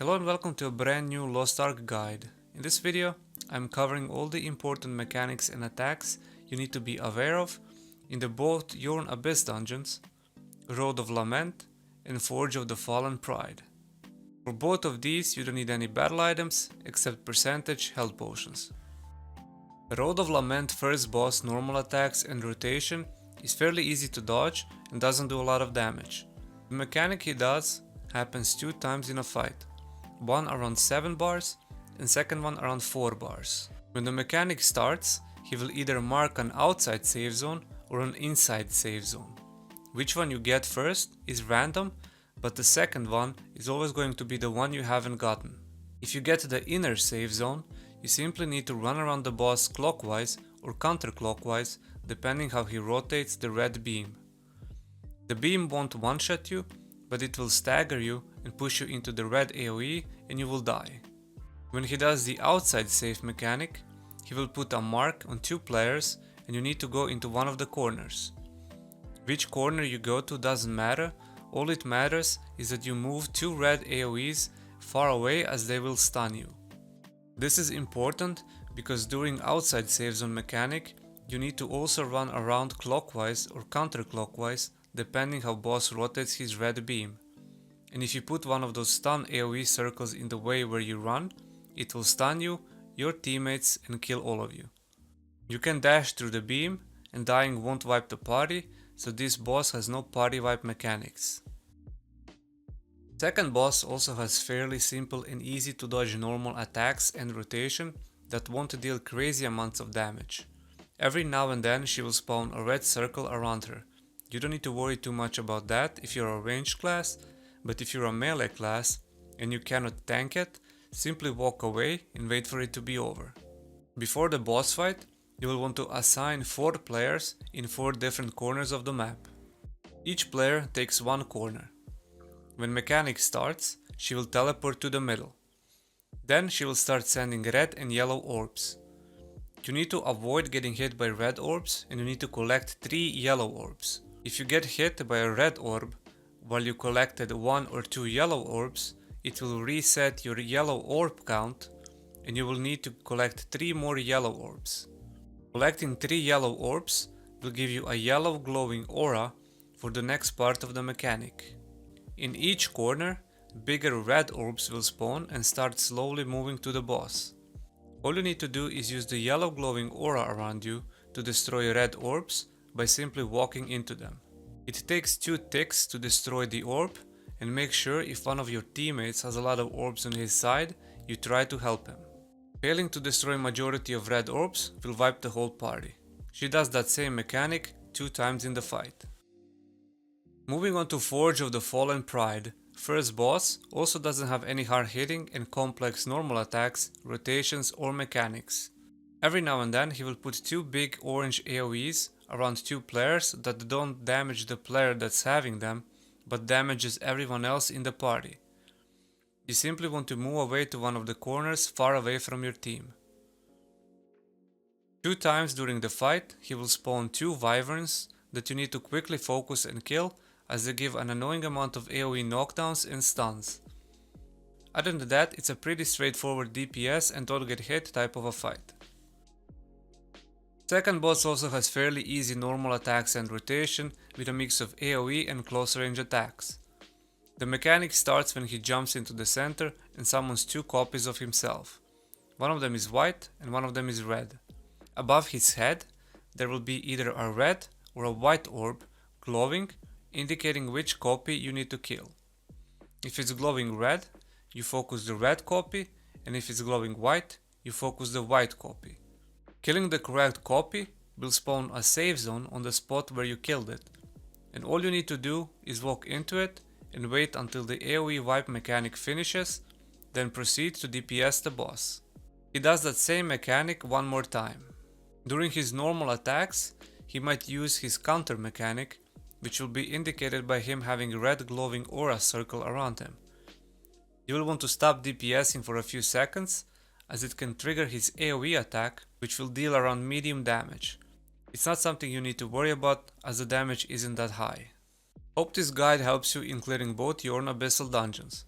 Hello and welcome to a brand new Lost Ark guide. In this video, I'm covering all the important mechanics and attacks you need to be aware of in the both Yorn Abyss dungeons, Road of Lament and Forge of the Fallen Pride. For both of these, you don't need any battle items except percentage health potions. The Road of Lament first boss normal attacks and rotation is fairly easy to dodge and doesn't do a lot of damage. The mechanic he does happens 2 times in a fight, one around 7 bars and second one around 4 bars. When the mechanic starts, he will either mark an outside save zone or an inside save zone. Which one you get first is random, but the second one is always going to be the one you haven't gotten. If you get to the inner save zone, you simply need to run around the boss clockwise or counterclockwise depending how he rotates the red beam. The beam won't one-shot you, but it will stagger you and push you into the red AoE and you will die. When he does the outside save mechanic, he will put a mark on 2 players and you need to go into one of the corners. Which corner you go to doesn't matter, all it matters is that you move 2 red AoEs far away as they will stun you. This is important because during outside save zone mechanic, you need to also run around clockwise or counterclockwise depending how boss rotates his red beam. And if you put one of those stun AoE circles in the way where you run, it will stun you, your teammates and kill all of you. You can dash through the beam and dying won't wipe the party, so this boss has no party wipe mechanics. Second boss also has fairly simple and easy to dodge normal attacks and rotation that won't deal crazy amounts of damage. Every now and then she will spawn a red circle around her. You don't need to worry too much about that if you're a ranged class, but if you're a melee class and you cannot tank it, simply walk away and wait for it to be over. Before the boss fight, you will want to assign 4 players in 4 different corners of the map. Each player takes 1 corner. When mechanic starts, she will teleport to the middle. Then she will start sending red and yellow orbs. You need to avoid getting hit by red orbs and you need to collect 3 yellow orbs. If you get hit by a red orb while you collected 1 or 2 yellow orbs, it will reset your yellow orb count and you will need to collect 3 more yellow orbs. Collecting 3 yellow orbs will give you a yellow glowing aura for the next part of the mechanic. In each corner, bigger red orbs will spawn and start slowly moving to the boss. All you need to do is use the yellow glowing aura around you to destroy red orbs by simply walking into them. It takes 2 ticks to destroy the orb, and make sure if one of your teammates has a lot of orbs on his side, you try to help him. Failing to destroy majority of red orbs will wipe the whole party. She does that same mechanic 2 times in the fight. Moving on to Forge of the Fallen Pride, first boss also doesn't have any hard hitting and complex normal attacks, rotations or mechanics. Every now and then he will put 2 big orange AoEs around 2 players that don't damage the player that's having them, but damages everyone else in the party. You simply want to move away to one of the corners far away from your team. 2 times during the fight he will spawn 2 wyverns that you need to quickly focus and kill, as they give an annoying amount of AoE knockdowns and stuns. Other than that, it's a pretty straightforward DPS and don't get hit type of a fight. Second boss also has fairly easy normal attacks and rotation with a mix of AoE and close range attacks. The mechanic starts when he jumps into the center and summons 2 copies of himself. One of them is white and one of them is red. Above his head there will be either a red or a white orb glowing, indicating which copy you need to kill. If it's glowing red, you focus the red copy, and if it's glowing white, you focus the white copy. Killing the correct copy will spawn a save zone on the spot where you killed it, and all you need to do is walk into it and wait until the AoE wipe mechanic finishes, then proceed to DPS the boss. He does that same mechanic 1 more time. During his normal attacks, he might use his counter mechanic, which will be indicated by him having a red glowing aura circle around him. You will want to stop DPSing for a few seconds, as it can trigger his AoE attack, which will deal around medium damage. It's not something you need to worry about, as the damage isn't that high. Hope this guide helps you in clearing both Yorn Abyssal dungeons.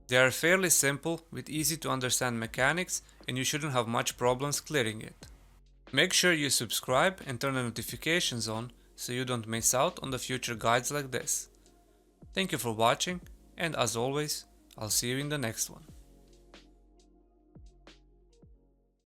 They are fairly simple with easy to understand mechanics, and you shouldn't have much problems clearing it. Make sure you subscribe and turn the notifications on so you don't miss out on the future guides like this. Thank you for watching, and as always, I'll see you in the next one.